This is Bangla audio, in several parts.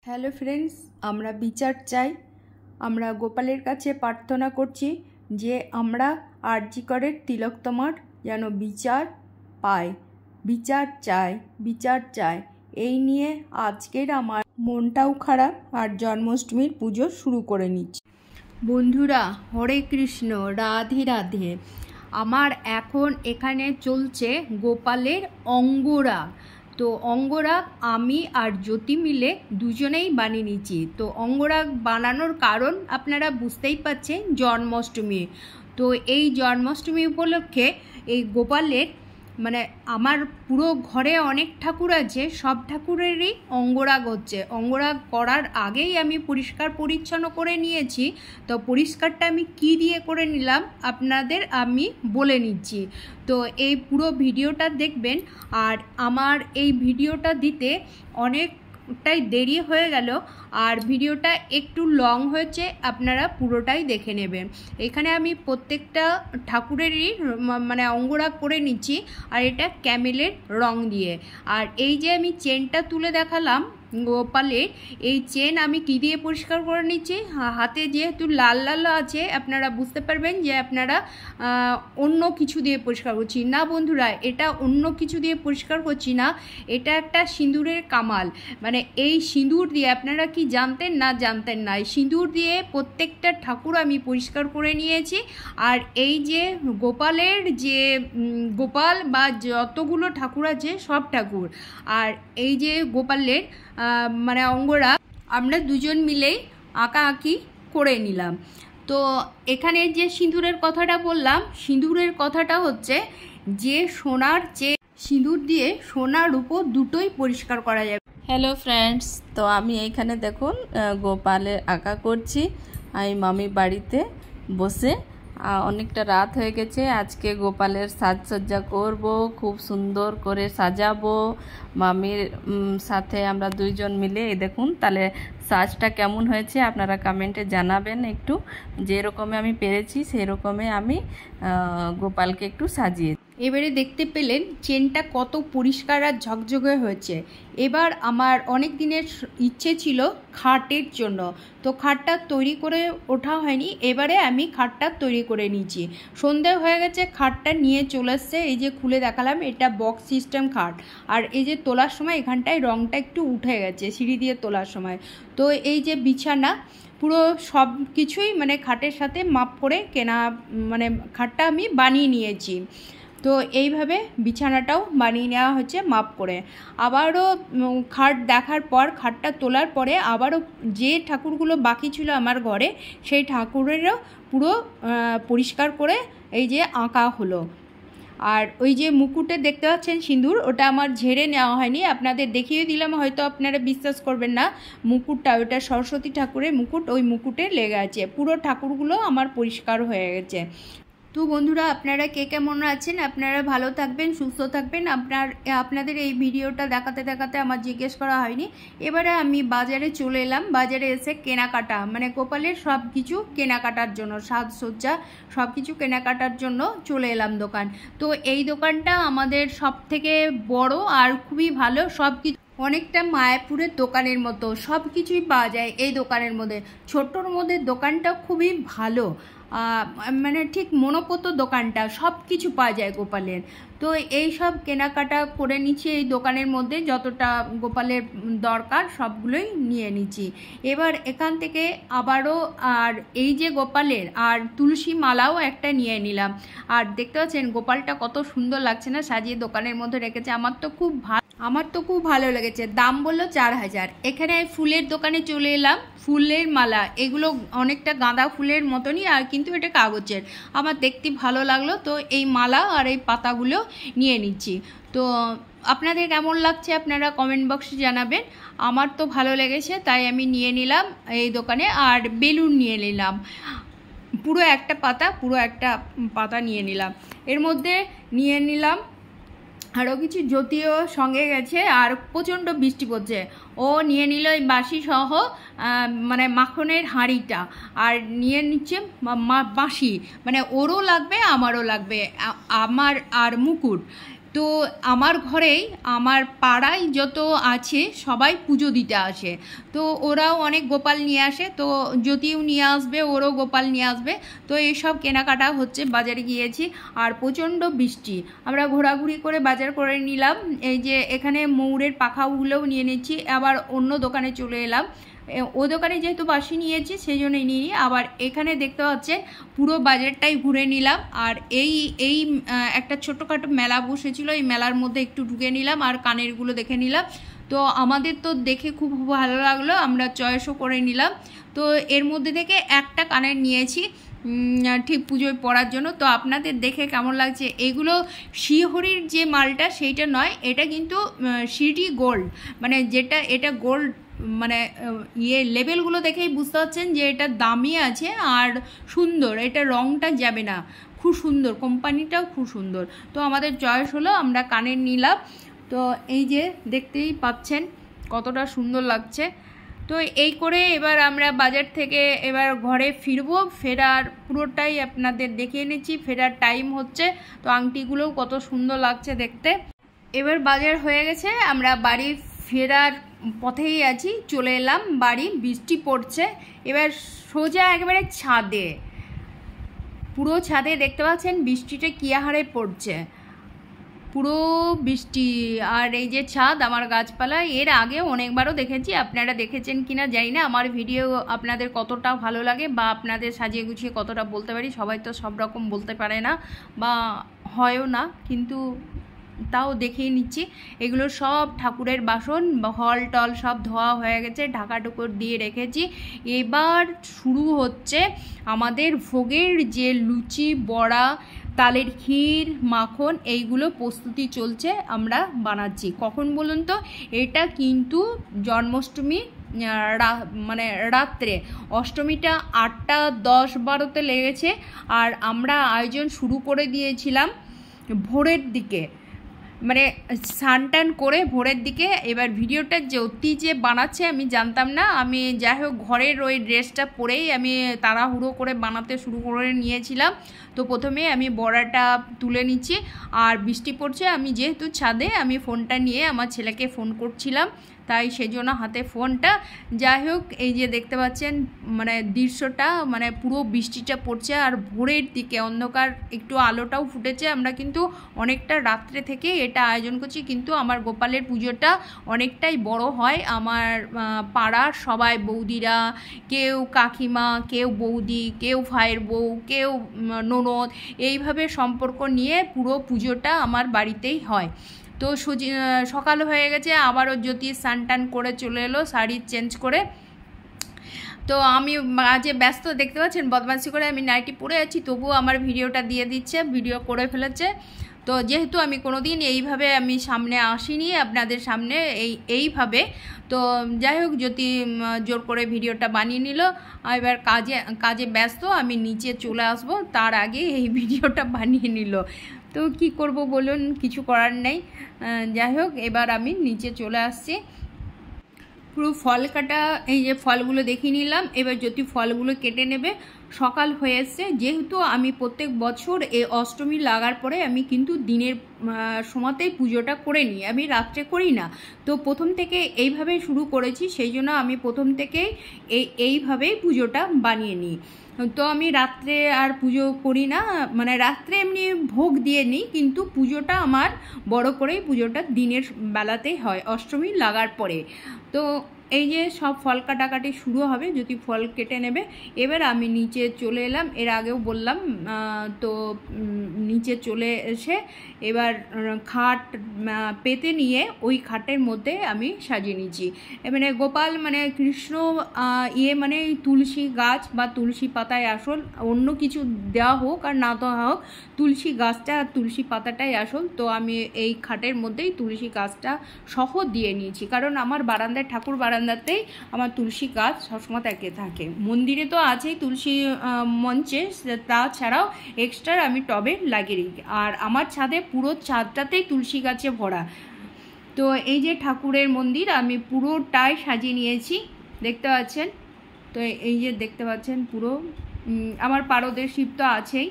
হ্যালো ফ্রেন্ডস, আমরা বিচার চাই। আমরা গোপালের কাছে প্রার্থনা করছি যে আমরা আরজি করের তিলোত্তমার যেন বিচার পায়। বিচার চাই, বিচার চাই। এই নিয়ে আজকের আমার মনটাও খারাপ আর জন্মাষ্টমীর পুজো শুরু করে নিচ্ছি। বন্ধুরা, হরে কৃষ্ণ, রাধে রাধে। আমার এখন এখানে চলছে গোপালের অঙ্গরাগ। তো অঙ্গরাগ আমি আর জ্যোতি মিলে দুজনেই বানিয়ে নিচ্ছি। তো অঙ্গরাগ বানানোর কারণ আপনারা বুঝতেই পারছেন, জন্মাষ্টমী। তো এই জন্মাষ্টমী উপলক্ষে এই গোপালের আমার পুরো ঘরে অনেক ঠাকুর আছে, সব ঠাকুরেরই অঙ্গরাগ হচ্ছে। অঙ্গরাগ করার আগেই আমি পরিষ্কার পরিচ্ছন্ন করে নিয়েছি। তো পরিষ্কারটা আমি কি দিয়ে করে নিলাম আপনাদের আমি বলে নিচ্ছি। তো এই পুরো ভিডিওটা দেখবেন। আর আমার এই ভিডিওটা দিতে অনেকটাই দেরি হয়ে গেল আর ভিডিওটা একটু লং হয়েছে, আপনারা পুরোটাই দেখে নেবেন। এখানে আমি প্রত্যেকটা ঠাকুরেরই অঙ্গরাগ করে নিচ্ছি। আর এটা ক্যামেলের রং দিয়ে। আর এই যে আমি চেনটা তুলে দেখালাম গোপালের, এই চেন আমি কি দিয়ে পরিষ্কার করে নিচ্ছি। হাতে যেহেতু লাল লাল আছে, আপনারা বুঝতে পারবেন যে আপনারা অন্য কিছু দিয়ে পরিষ্কার করছি না। বন্ধুরা, এটা অন্য কিছু দিয়ে পরিষ্কার করছি না, এটা একটা সিঁদুরের কামাল। এই সিঁদুর দিয়ে, আপনারা কি জানতেন না জানতেন না, এই সিঁদুর দিয়ে প্রত্যেকটা ঠাকুর আমি পরিষ্কার করে নিয়েছি। আর এই যে গোপালের যে গোপাল বা যতগুলো ঠাকুর আছে সব ঠাকুর, আর এই যে গোপালের অঙ্গরাগ আমরা দুজন মিলেই আঁকাআঁকি করে নিলাম। তো এখানে যে সিঁদুরের কথাটা বললাম, সিঁদুরের কথাটা হচ্ছে যে সোনার চেয়ে সিঁদুর দিয়ে সোনার রূপো দুটোই পরিষ্কার করা যাবে। হ্যালো ফ্রেন্ডস, তো আমি এইখানে দেখুন গোপালের আঁকা করছি। আমি মামি বাড়িতে বসে অনেকটা রাত হয়ে গেছে। আজকে গোপালের সাজসজ্জা করব, খুব সুন্দর করে সাজাবো মামির সাথে আমরা দুইজন মিলে। এই দেখুন তাহলে সাজটা কেমন হয়েছে আপনারা কমেন্টে জানাবেন। একটু যেরকমে আমি পেরেছি সেই রকমে আমি গোপালকে একটু সাজিয়ে। এবারে দেখতে পেলেন চেনটা কত পরিষ্কার আর ঝকঝকে হয়েছে। এবার আমার অনেক দিনের ইচ্ছে ছিল খাটের জন্য, তো খাটটা তৈরি করে ওঠা হয়নি। এবারে আমি খাটটা তৈরি করে নিয়েছি। সন্ধে হয়ে গেছে, খাটটা নিয়ে চলে এসছে। এই যে খুলে দেখালাম, এটা বক্স সিস্টেম খাট। আর এই যে তোলার সময় এখানটায় রংটা একটু উঠে গেছে সিঁড়ি দিয়ে তোলার সময়। তো এই যে বিছানা, পুরো সব কিছুই খাটের সাথে মাপ করে কেনা, খাটটা আমি বানিয়ে নিয়েছি। তো এইভাবে বিছানাটাও বানিয়ে নেওয়া হচ্ছে মাপ করে। আবারও খাট দেখার পর, খাটটা তোলার পরে আবারও যে ঠাকুরগুলো বাকি ছিল আমার ঘরে, সেই ঠাকুরেরও পুরো পরিষ্কার করে এই যে আঁকা হলো। আর ওই যে মুকুটে দেখতে পাচ্ছেন সিঁদুর, ওটা আমার ঝেড়ে নেওয়া হয়নি, আপনাদের দেখিয়ে দিলাম, হয়তো আপনারা বিশ্বাস করবেন না। মুকুটটা, ওটা সরস্বতী ঠাকুরের মুকুট, ওই মুকুটে লেগে আছে। পুরো ঠাকুরগুলো আমার পরিষ্কার হয়ে গেছে। তো বন্ধুরা, আপনারা কে কেমন আছেন? আপনারা ভালো থাকবেন, সুস্থ থাকবেন। আপনাদের এই ভিডিওটা দেখাতে দেখাতে আমার জিজ্ঞেস করা হয়নি। এবারে আমি বাজারে চলে এলাম। বাজারে এসে কেনাকাটা, গোপালের সব কিছু কেনাকাটার জন্য, সাজসজ্জা সব কিছু কেনাকাটার জন্য চলে এলাম দোকান। তো এই দোকানটা আমাদের সব থেকে বড় আর খুবই ভালো। সব কিছু অনেকটা মায়াপুরের দোকানের মতো সব কিছুই পাওয়া যায় এই দোকানের মধ্যে। ছোট্টর মধ্যে দোকানটা খুবই ভালো, ঠিক মনোপত দোকানটা, সব কিছু পাওয়া যায় গোপালের। তো এই সব কেনাকাটা করে নিচ্ছি এই দোকানের মধ্যে, যতটা গোপালের দরকার সবগুলোই নিয়ে নিচ্ছি। এবার এখান থেকে আবারও আর এই যে গোপালের আর তুলসী মালাও একটা নিয়ে নিলাম। আর দেখতে পাচ্ছেন গোপালটা কত সুন্দর লাগছে না সাজিয়ে দোকানের মধ্যে রেখেছে। আমার তো খুব ভালো লেগেছে। দাম বললো 4000। এখানে ফুলের দোকানে চলে এলাম। ফুলের মালা, এগুলো অনেকটা গাঁদা ফুলের মতনই, আর কিন্তু এটা কাগজের। আমার দেখতে ভালো লাগলো, তো এই মালা আর এই পাতাগুলো নিয়ে নিচ্ছি। তো আপনাদের কেমন লাগছে আপনারা কমেন্ট বক্সে জানাবেন। আমার তো ভালো লেগেছে, তাই আমি নিয়ে নিলাম এই দোকানে। আর বেলুন নিয়ে নিলাম, পুরো একটা পাতা নিয়ে নিলাম। এর মধ্যে নিয়ে নিলাম আরও কিছু। জ্যোতিও সঙ্গে গেছে, আর প্রচণ্ড বৃষ্টি পড়ছে। ও নিয়ে নিল এই বাঁশি সহ মাখনের হাঁড়িটা, আর নিয়ে নিচ্ছে বাঁশি, ওরও লাগবে আমারও লাগবে, আমার আর মুকুট। তো আমার ঘরেই আমার পাড়ায় যত আছে সবাই পুজো দিতে আসে। তো ওরাও অনেক গোপাল নিয়ে আসে, তো জ্যোতিও নিয়ে আসবে, ওরও গোপাল নিয়ে আসবে। তো এইসব কেনাকাটা হচ্ছে, বাজারে গিয়েছি। আর প্রচণ্ড বৃষ্টি, আমরা ঘোরাঘুরি করে বাজার করে নিলাম। এই যে এখানে ময়ূরের পাখাগুলোও নিয়ে নিচ্ছি, আবার অন্য দোকানে চলে এলাম। ও দোকানে যেহেতু বাসি নিয়েছি সেই জন্যই নিয়ে নিই। আবার এখানে দেখতে পাচ্ছেন পুরো বাজারটাই ঘুরে নিলাম। আর এই একটা ছোটোখাটো মেলা বসেছিল, এই মেলার মধ্যে একটু ঢুকে নিলাম আর কানেরগুলো দেখে নিলাম। তো আমাদের তো দেখে খুব ভালো লাগলো, আমরা চয়েসও করে নিলাম। তো এর মধ্যে থেকে একটা কানের নিয়েছি ঠিক পুজোয় পরার জন্য। তো আপনাদের দেখে কেমন লাগছে? এগুলো শিহরির যে মালটা সেইটা নয়, এটা কিন্তু সিটি গোল্ড, মানে যেটা এটা গোল্ড, মানে লেবেলগুলো দেখেই বুঝতে পারছেন যে এটা দামি আছে আর সুন্দর, এটা রংটা যাবে না, খুব সুন্দর, কোম্পানিটাও খুব সুন্দর। তো আমাদের চয়েস হলো, আমরা কানের নিলাম। তো এই যে দেখতেই পাচ্ছেন কতটা সুন্দর লাগছে। তো এই করে এবার আমরা বাজার থেকে এবার ঘরে ফিরবো, ফেরার পুরোটাই আপনাদের দেখিয়ে নিচ্ছি। ফেরার টাইম হচ্ছে, তো আংটিগুলোও কত সুন্দর লাগছে দেখতে। এবার বাজার হয়ে গেছে, আমরা বাড়ি ফেরার পথেই আছি, চলে এলাম বাড়ি। বৃষ্টি পড়ছে, এবার সোজা একেবারে ছাদে, পুরো ছাদে দেখতে পাচ্ছেন বৃষ্টিটা কী হারে পড়ছে, পুরো বৃষ্টি। আর এই যে ছাদ, আমার গাছপালা এর আগে অনেকবারও দেখেছি, আপনারা দেখেছেন কিনা জানি না। আমার ভিডিও আপনাদের কতটা ভালো লাগে বা আপনাদের সাজিয়ে গুছিয়ে কতটা বলতে পারি, সবাই তো সব রকম বলতে পারে না বা হয়ও না, কিন্তু তাও দেখিয়ে নিচ্ছি। এগুলো সব ঠাকুরের বাসন, হল টল সব ধোয়া হয়ে গেছে, ঢাকা টুকুর দিয়ে রেখেছি। এবার শুরু হচ্ছে আমাদের ভোগের যে লুচি, বড়া, তালের ক্ষীর, মাখন, এইগুলো প্রস্তুতি চলছে, আমরা বানাচ্ছি। কখন বলুন তো? এটা কিন্তু জন্মাষ্টমী মানে রাত্রে, অষ্টমীটা 8টা 10 12তে লেগেছে। আর আমরা আয়োজন শুরু করে দিয়েছিলাম ভোরের দিকে, মানে স্নান টান করে ভোরের দিকে। এবার ভিডিওটা যে বানাচ্ছে আমি জানতাম না, আমি যাই হোক ঘরের ওই ড্রেসটা পরেই আমি তাড়াহুড়ো করে বানাতে শুরু করে নিয়েছিলাম। তো প্রথমে আমি বড়াটা তুলে নিচ্ছি, আর বৃষ্টি পড়ছে, আমি যেহেতু ছাদে, আমি ফোনটা নিয়ে আমার ছেলেকে ফোন করছিলাম, তাই সেজন্য হাতে ফোনটা। যাই হোক, এই যে দেখতে পাচ্ছেন মানে দৃশ্যটা, মানে পুরো বৃষ্টিটা পড়ছে আর ভোরের দিকে অন্ধকার, একটু আলোটাও ফুটেছে। আমরা কিন্তু অনেকটা রাত্রে থেকে এটা আয়োজন করছি, কিন্তু আমার গোপালের পুজোটা অনেকটাই বড় হয়। আমার পাড়ার সবাই, বৌদিরা, কেউ কাকিমা, কেউ বৌদি, কেউ ভাইয়ের বউ, কেউ ননদ, এইভাবে সম্পর্ক নিয়ে পুরো পুজোটা আমার বাড়িতেই হয়। তো সকাল হয়ে গেছে, আবারও জ্যোতি স্নান টান করে চলে এলো শাড়ি চেঞ্জ করে। তো আমি মাঝে ব্যস্ত, দেখতে পাচ্ছেন বদমাশি করে আমি নাইটি পরে আছি, তবুও আমার ভিডিওটা দিয়ে দিচ্ছে, ভিডিও করে ফেলেছে। তো যেহেতু আমি কোনোদিন এইভাবে আমি সামনে আসিনি আপনাদের সামনে এইভাবে, তো যাই হোক জ্যোতি জোর করে ভিডিওটা বানিয়ে নিল। এবার কাজে ব্যস্ত, আমি নিচে চলে আসব, তার আগে এই ভিডিওটা বানিয়ে নিল। তো কি করব বলুন, কিছু করার নেই। যাই হোক, এবার আমি নিচে চলে আসছি। পুরো ফল কাটা, এই যে ফলগুলো দেখিয়ে নিলাম, এবার যদি ফলগুলো কেটে নেবে। সকাল হয়ে এসছে, যেহেতু আমি প্রত্যেক বছর এই অষ্টমী লাগার পরে আমি কিন্তু দিনের সময়তেই পুজোটা করে নিই, আমি রাত্রে করি না। তো প্রথম থেকে এইভাবেই শুরু করেছি, সেই জন্য আমি প্রথম থেকেই এইভাবেই পুজোটা বানিয়ে নিই। তো আমি রাত্রে আর পুজো করি না, মানে রাত্রে এমনি ভোগ দিয়ে নিই, কিন্তু পুজোটা আমার বড় করেই পুজোটা দিনের বেলাতেই হয়, অষ্টমী লাগার পরে। তো এই যে সব ফল কাটাকাটি শুরু হবে, যদি ফল কেটে নেবে। এবার আমি নিচে চলে এলাম, এর আগেও বললাম। তো নিচে চলে এসে এবার খাট পেতে নিয়ে ওই খাটের মধ্যে আমি সাজিয়ে নিচ্ছি। মানে গোপাল মানে কৃষ্ণ মানে তুলসী গাছ বা তুলসী পাতায় আসল, অন্য কিছু দেওয়া হোক আর না দেওয়া হোক, তুলসী গাছটা আর তুলসী পাতাটাই আসল। তো আমি এই খাটের মধ্যেই তুলসী গাছটা সহ দিয়ে নিয়েছি, কারণ আমার বারান্দায়, ঠাকুর বারান্দাতেই আমার তুলসী গাছ সবসময় থাকে। মন্দিরে তো আছেই তুলসী মঞ্চে, তাছাড়াও এক্সট্রা আমি টবে লাগিয়ে রেখি। আর আমার ছাদে পুরো ছাদটাতেই তুলসী গাছে ভরা। তো এই যে ঠাকুরের মন্দির আমি পুরোটাই সাজিয়ে নিয়েছি, দেখতে পাচ্ছেন। তো এই যে দেখতে পাচ্ছেন পুরো আমার পারদের শিব তো আছেই,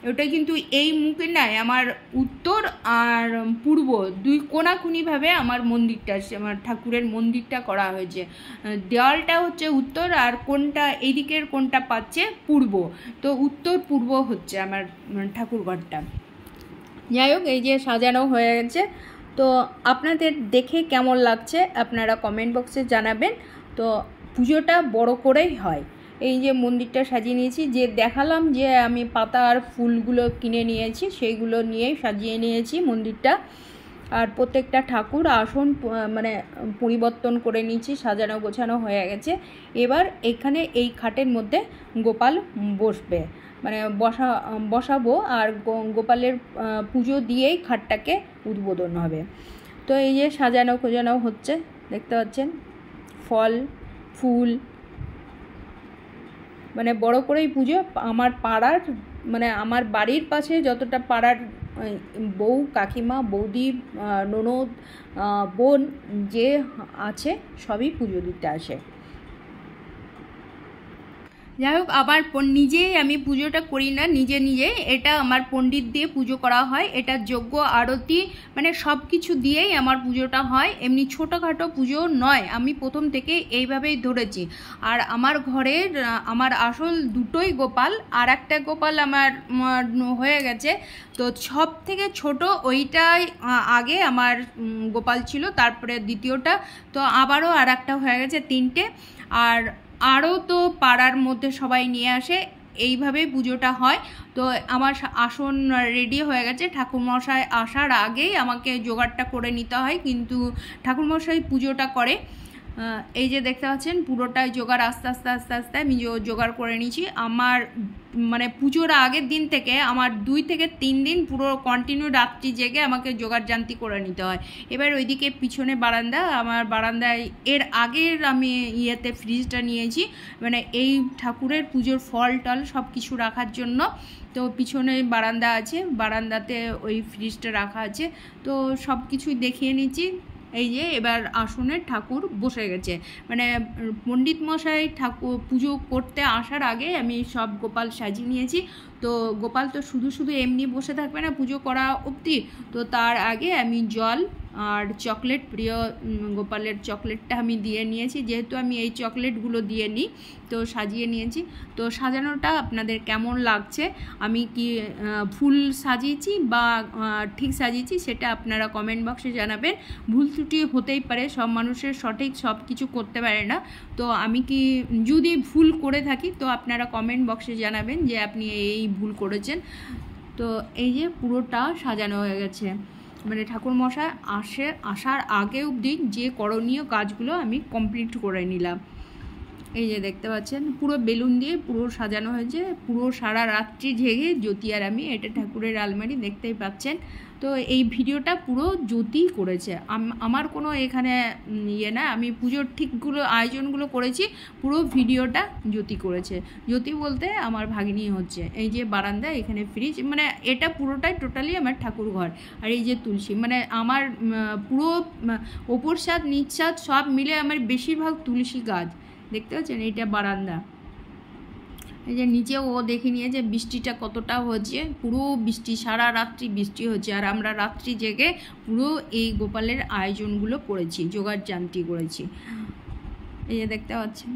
ওটা কিন্তু এই মুখে নাই, আমার উত্তর আর পূর্ব দুই কোণাকুনিভাবে আমার মন্দিরটা, আমার ঠাকুরের মন্দিরটা করা হয়েছে। দেওয়ালটা হচ্ছে উত্তর আর কোনটা এইদিকের কোনটা পাচ্ছে পূর্ব, তো উত্তর পূর্ব হচ্ছে আমার ঠাকুরঘরটা। যাই হোক, এই যে সাজানো হয়ে গেছে। তো আপনাদের দেখে কেমন লাগছে আপনারা কমেন্ট বক্সে জানাবেন। তো পুজোটা বড় করেই হয়। এই যে মন্দিরটা সাজিয়ে নিয়েছি, যে দেখালাম যে আমি পাতা আর ফুলগুলো কিনে নিয়েছি সেইগুলো নিয়েই সাজিয়ে নিয়েছি মন্দিরটা। আর প্রত্যেকটা ঠাকুর আসন মানে পরিবর্তন করে নিয়েছি, সাজানো গোছানো হয়ে গেছে। এবার এখানে এই খাটের মধ্যে গোপাল বসবে, মানে বসাবো আর গোপালের পুজো দিয়েই খাটটাকে উদ্বোধন হবে। তো এই যে সাজানো খোঁজানো হচ্ছে, দেখতে পাচ্ছেন ফল ফুল, মানে বড় করেই পুজো। আমার পাড়ার মানে আমার বাড়ির পাশে যতটা পাড়ার বউ কাকিমা বৌদি ননদ বোন যে আছে সবই পুজো দিতে আসে। যাই হোক, আবার নিজেই আমি পুজোটা করি না, নিজে এটা আমার পণ্ডিত দিয়ে পুজো করা হয়। এটা যজ্ঞ আরতি মানে সব কিছু দিয়েই আমার পুজোটা হয়, এমনি ছোটোখাটো পুজো নয়। আমি প্রথম থেকে এইভাবেই ধরেছি। আর আমার ঘরের আমার আসল দুটোই গোপাল, আর একটা গোপাল আমার হয়ে গেছে। তো সব থেকে ছোট ওইটাই আগে আমার গোপাল ছিল, তারপরে দ্বিতীয়টা, তো আবারও আর একটা হয়ে গেছে, তিনটে। আর আরও তো পাড়ার মধ্যে সবাই নিয়ে আসে, এইভাবেই পুজোটা হয়। তো আমার আসন রেডি হয়ে গেছে, ঠাকুরমশাই আসার আগেই আমাকে জোগাড়টা করে নিতে হয়, কিন্তু ঠাকুরমশাই পুজোটা করে। এই যে দেখতে পাচ্ছেন পুরোটাই জোগাড় আস্তে আস্তে আস্তে আস্তে আমি জোগাড় করে নিয়েছি। আমার মানে পুজোর আগের দিন থেকে আমার 2 থেকে 3 দিন পুরো কন্টিনিউ রাত্রি জেগে আমাকে জোগাড় জান্তি করে নিতে হয়। এবার ওইদিকে পিছনে বারান্দা, আমার বারান্দায় এর আগের আমি ফ্রিজটা নিয়েছি, মানে এই ঠাকুরের পুজোর ফল টল সব কিছু রাখার জন্য। তো পিছনে বারান্দা আছে, বারান্দাতে ওই ফ্রিজটা রাখা আছে। তো সব কিছুই দেখিয়ে নিচ্ছি। এই যে এবার আসনে ঠাকুর বসে গেছে, মানে পণ্ডিত মশাই ঠাকুর পুজো করতে আসার আগে আমি সব গোপাল সাজিয়ে নিয়েছি। তো গোপাল তো শুধু শুধু এমনি বসে থাকবে না পুজো করা অবধি, তো তার আগে আমি জল আর চকলেট, প্রিয় গোপালের চকলেটটা আমি দিয়ে নিয়েছি, যেহেতু আমি এই চকলেটগুলো দিয়ে নিই তো সাজিয়ে নিয়েছি। তো সাজানোটা আপনাদের কেমন লাগছে, আমি কি ফুল সাজিয়েছি বা ঠিক সাজিয়েছি সেটা আপনারা কমেন্ট বক্সে জানাবেন। ভুল ত্রুটি হতেই পারে, সব মানুষের সঠিক সব কিছু করতে পারে না। তো আমি কি যদি ভুল করে থাকি তো আপনারা কমেন্ট বক্সে জানাবেন যে আপনি এই ভুল করেছেন। তো এই যে পুরোটা সাজানো হয়ে গেছে, মানে ঠাকুরমশাই আসার আগে অবধি যে করণীয় কাজগুলো আমি কমপ্লিট করে নিলাম। এই যে দেখতে পাচ্ছেন পুরো বেলুন দিয়ে পুরো সাজানো হয়েছে, পুরো সারা রাত্রি জেগে জ্যোতি আর আমি, এটা ঠাকুরের আলমারি দেখতেই পাচ্ছেন। তো এই ভিডিওটা পুরো জ্যোতি করেছে, আমার কোনো এখানে না, আমি পুজোর ঠিকগুলো আয়োজনগুলো করেছি, পুরো ভিডিওটা জ্যোতি করেছে। জ্যোতি বলতে আমার ভাগিনী হচ্ছে। এই যে বারান্দা, এখানে ফ্রিজ, মানে এটা পুরোটাই টোটালি আমার ঠাকুর ঘর। আর এই যে তুলসী, মানে আমার পুরো ওপর ছাদ নিচ ছাদ সব মিলে আমার বেশিরভাগ তুলসী গাছ, দেখতে পাচ্ছেন। এইটা বারান্দা, এই যে নিচেও ও দেখে নিয়ে যে বৃষ্টিটা কতটা হচ্ছে, পুরো বৃষ্টি, সারা রাত্রি বৃষ্টি হচ্ছে। আর আমরা রাত্রি জেগে পুরো এই গোপালের আয়োজনগুলো করেছি, জোগাড় জান্তি করেছি। এই যে দেখতে পাচ্ছেন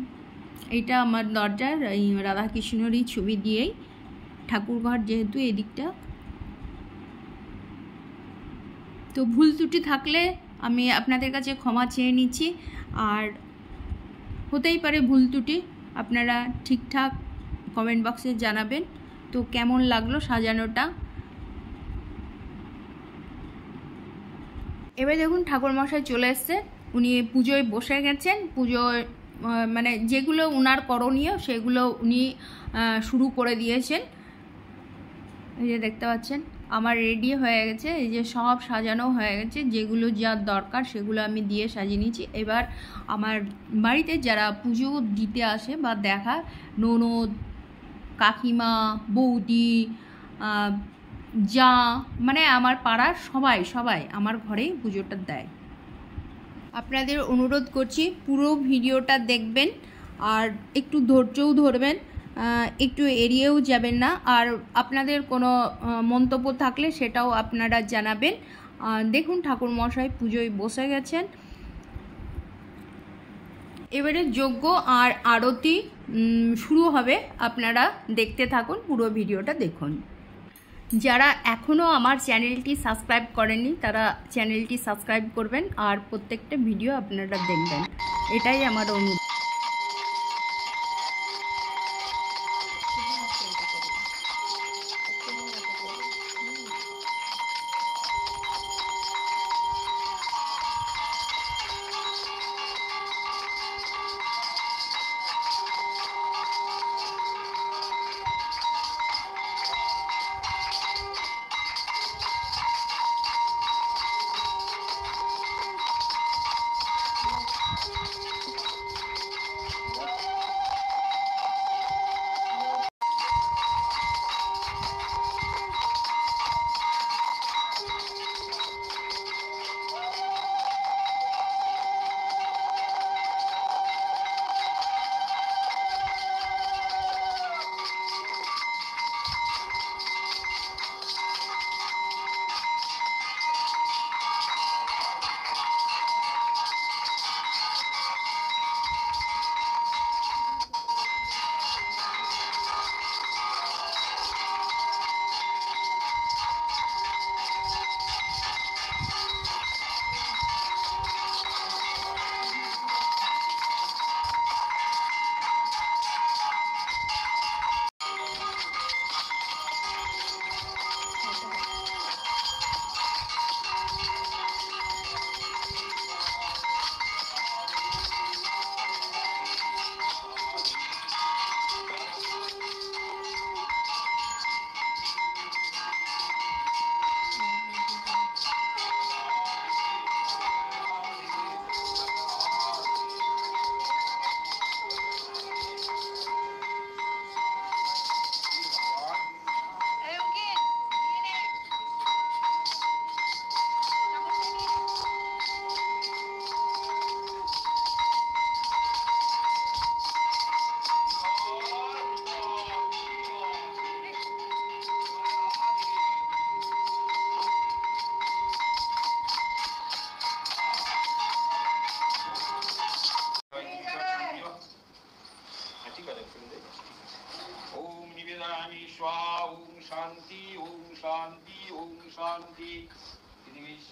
এইটা আমার দরজার এই রাধাকৃষ্ণরই ছবি দিয়েই ঠাকুরঘর, যেহেতু এদিকটা। তো ভুল ত্রুটি থাকলে আমি আপনাদের কাছে ক্ষমা চেয়ে নিচ্ছি। আর হতেই পারে ভুল ত্রুটি, আপনারা ঠিকঠাক কমেন্ট বক্সে জানাবেন। তো কেমন লাগলো সাজানোটা। এবার দেখুন ঠাকুরমশাই চলে এসছে, উনি পুজোয় বসে গেছেন। পুজোয় মানে যেগুলো ওনার করণীয় সেগুলো উনি শুরু করে দিয়েছেন। এই যে দেখতে পাচ্ছেন আমার রেডি হয়ে গেছে, এই যে সব সাজানো হয়ে গেছে, যেগুলো যার দরকার সেগুলো আমি দিয়ে সাজিয়ে নিয়েছি। এবার আমার বাড়িতে যারা পুজো দিতে আসে বা দেখা, ননদ কাকিমা বৌদি যা, মানে আমার পাড়ার সবাই আমার ঘরেই পুজোটা দেয়। আপনাদের অনুরোধ করছি পুরো ভিডিওটা দেখবেন আর একটু ধৈর্যও ধরবেন। একটু এড়িয়েও যাবেন না। আর আপনাদের কোনো মন্তব্য থাকলে সেটাও আপনারা জানাবেন। দেখুন ঠাকুরমশাই পুজোয় বসে গেছেন। এবারে যজ্ঞ আর আরতি শুরু হবে, আপনারা দেখতে থাকুন, পুরো ভিডিওটা দেখুন। যারা এখনও আমার চ্যানেলটি সাবস্ক্রাইব করেননি তারা চ্যানেলটি সাবস্ক্রাইব করবেন আর প্রত্যেকটা ভিডিও আপনারা দেখবেন, এটাই আমার অনুরোধ।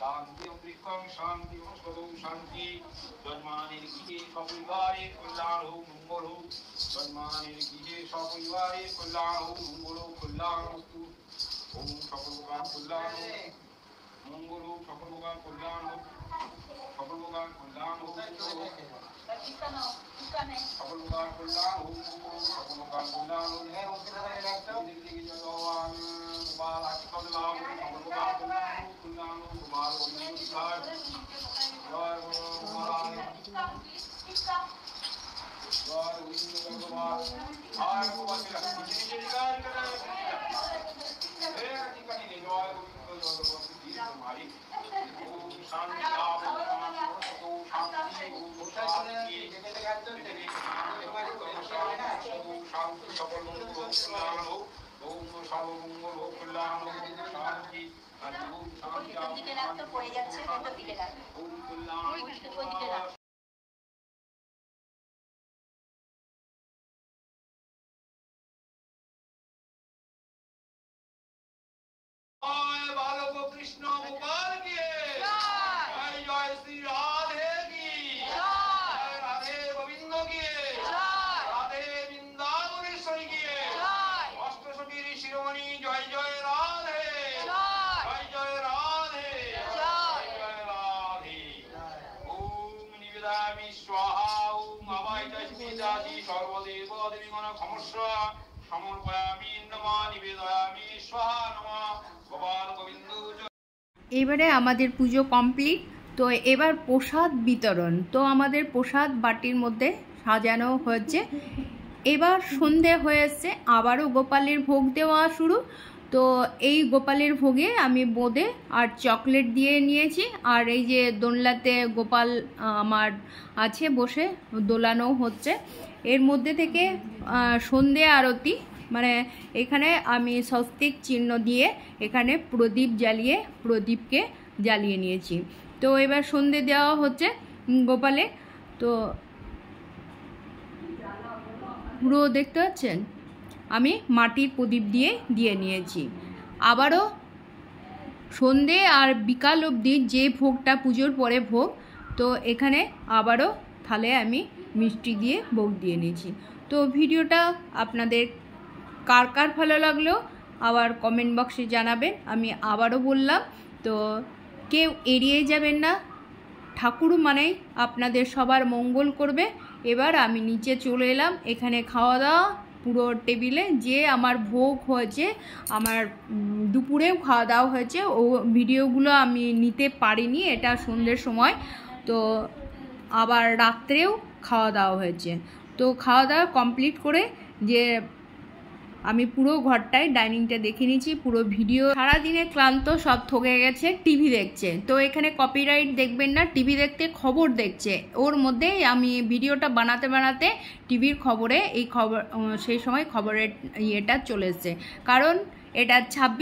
शांति अमृतम शांति वनस्पतौ शांति जन्मानेन गृहे सपरिवारे कल्याण हो मंगल हो जन्मानेन गृहे सपरिवारे कल्याण हो मंगल हो कल्याणस्तु ओम सकल भगवान कल्याण हो मंगल हो सकल भगवान कल्याण हो सकल भगवान कल्याण हो सकल भगवान कल्याण हो सकल भगवान कल्याण हो भगवान बाल आशीर्वाद लाभ सकल भगवान कल्याण हो कल्याण हो कुमार विकार द्वार महाराज द्वार भगवान आय भगवान की नीचे निकाल कर ए अधिकारी ने द्वार भगवान की तुम्हारी ओम शांति आप तो शांति ओम शांति शांति सकल मंगल कल्याण हो ओम सर्व मंगल हो कल्याण हो शांति ओम शांति দিকে রাখ তো পড়ে যাচ্ছে কত দিকে রাখ ओम कल्याण ওই দিকে রাখ जय बालक कृष्ण गोपाल की जय जय श्री राधे की जय राधे गोविंद की राधे वृंदावनेश्वरी की अष्टसखी शिरोमणि जय जय राधे जय जय राधे जय जय राधे ओम निवेदयामि स्वाहा ओम अवायतस्मितासि सर्वदेव देवीगण खमस्व समर्पयामि नमः निवेदयामि स्वाहा नमः भगवान गोविंद। এবারে আমাদের পুজো কমপ্লিট। তো এবার প্রসাদ বিতরণ, তো আমাদের প্রসাদ বাটির মধ্যে সাজানো হচ্ছে। এবার সন্ধে হয়েছে, আবারও গোপালের ভোগ দেওয়া শুরু। তো এই গোপালের ভোগে আমি বোঁদে আর চকলেট দিয়ে নিয়েছি। আর এই যে দোলনাতে গোপাল আমার আছে বসে, দোলানো হচ্ছে। এর মধ্যে থেকে সন্ধে আরতি, মানে এখানে আমি স্বস্তিক চিহ্ন দিয়ে এখানে প্রদীপ জ্বালিয়ে প্রদীপকে জ্বালিয়ে নিয়েছি। তো এবার সন্ধে দেওয়া হচ্ছে গোপালে। তো পুরো দেখতে পাচ্ছেন আমি মাটির প্রদীপ দিয়ে নিয়েছি। আবারও সন্ধে আর বিকাল অবধি যে ভোগটা পুজোর পরে ভোগ, তো এখানে আবারও থালে আমি মিষ্টি দিয়ে ভোগ দিয়ে নিয়েছি। তো ভিডিওটা আপনাদের কার কার ভালো লাগলো আবার কমেন্ট বক্সে জানাবেন। আমি আবারও বললাম, তো কেউ এড়িয়ে যাবেন না, ঠাকুর মানেই আপনাদের সবার মঙ্গল করবে। এবার আমি নিচে চলে এলাম, এখানে খাওয়া দাওয়া পুরো টেবিলে যে আমার ভোগ হয়েছে, আমার দুপুরেও খাওয়া দাওয়া হয়েছে, ও ভিডিওগুলো আমি নিতে পারিনি, এটা সন্ধ্যের সময়। তো আবার রাত্রেও খাওয়া দাওয়া হয়েছে। তো খাওয়া দাওয়া কমপ্লিট করে যে আমি পুরো ঘরটায় ডাইনিংটা দেখে নিয়েছি, পুরো ভিডিও। সারাদিনে ক্লান্ত, সব থকে গেছে, টিভি দেখছে। তো এখানে কপিরাইট দেখবেন না, টিভি দেখতে খবর দেখছে। ওর মধ্যেই আমি ভিডিওটা বানাতে টিভির খবরে এই খবর সেই সময় খবরের ইয়েটা চলে এসছে, কারণ এটা 26